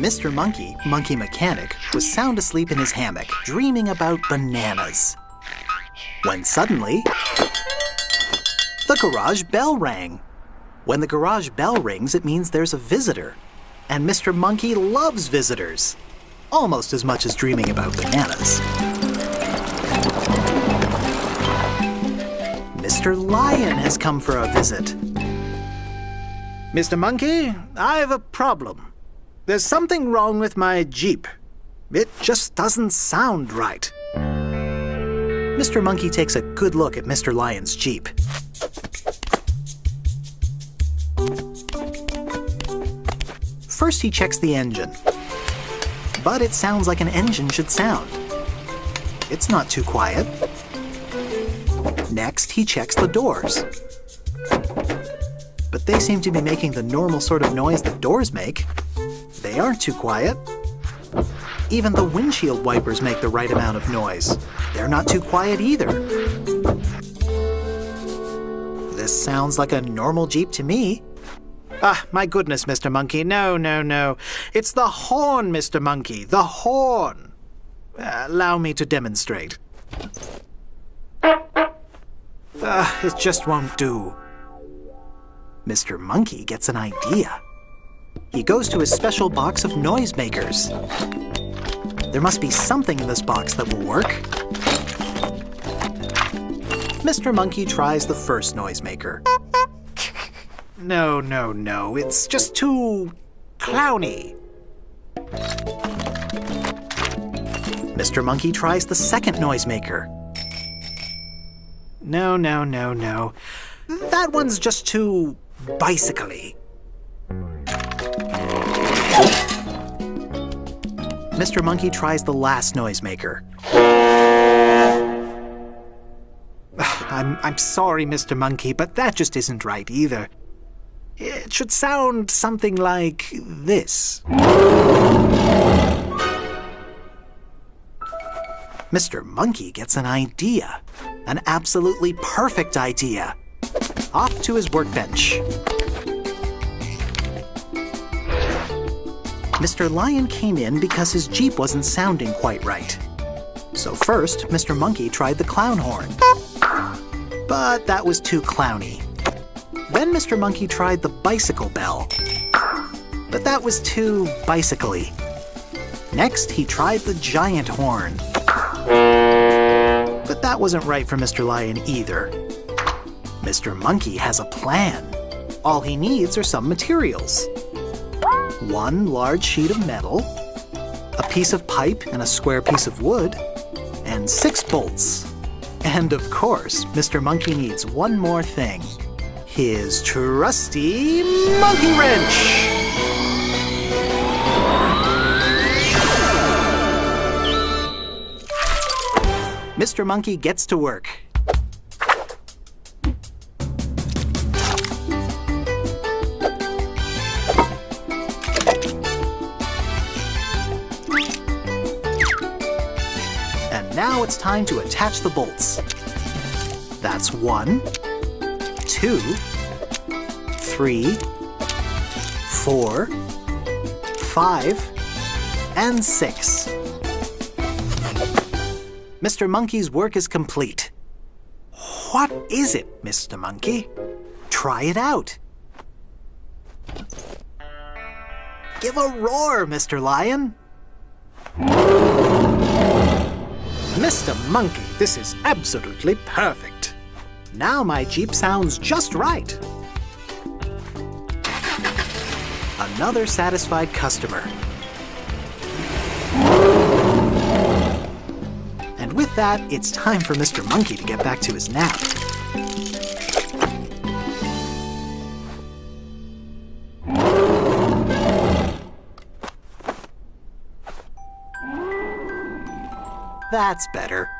Mr. Monkey, monkey mechanic, was sound asleep in his hammock, dreaming about bananas. When suddenly, the garage bell rang. When the garage bell rings, it means there's a visitor. And Mr. Monkey loves visitors, almost as much as dreaming about bananas. Mr. Lion has come for a visit. Mr. Monkey, I have a problem. There's something wrong with my Jeep. It just doesn't sound right. Mr. Monkey takes a good look at Mr. Lion's Jeep. First, he checks the engine. But it sounds like an engine should sound. It's not too quiet. Next, he checks the doors. But they seem to be making the normal sort of noise that doors make. They aren't too quiet. Even the windshield wipers make the right amount of noise. They're not too quiet either. This sounds like a normal Jeep to me. Ah, my goodness, Mr. Monkey. No, no, no. It's the horn, Mr. Monkey. The horn. Allow me to demonstrate. It just won't do. Mr. Monkey gets an idea. He goes to his special box of noisemakers. There must be something in this box that will work. Mr. Monkey tries the first noisemaker. No, no, no. It's just too clowny. Mr. Monkey tries the second noisemaker. No, no, no, no. That one's just too bicycle-y. Mr. Monkey tries the last noisemaker. I'm sorry, Mr. Monkey, but that just isn't right either. It should sound something like this. Mr. Monkey gets an idea. An absolutely perfect idea. Off to his workbench. Mr. Lion came in because his Jeep wasn't sounding quite right. So first, Mr. Monkey tried the clown horn. But that was too clowny. Then Mr. Monkey tried the bicycle bell. But that was too bicycle-y. Next, he tried the giant horn. But that wasn't right for Mr. Lion either. Mr. Monkey has a plan. All he needs are some materials. One large sheet of metal, a piece of pipe and a square piece of wood, and 6 bolts. And of course, Mr. Monkey needs one more thing. His trusty monkey wrench! Mr. Monkey gets to work. And now it's time to attach the bolts. That's 1, 2, 3, 4, 5, and 6. Mr. Monkey's work is complete. What is it, Mr. Monkey? Try it out. Give a roar, Mr. Lion. Mr. Monkey, this is absolutely perfect. Now my Jeep sounds just right. Another satisfied customer. And with that, it's time for Mr. Monkey to get back to his nap. That's better.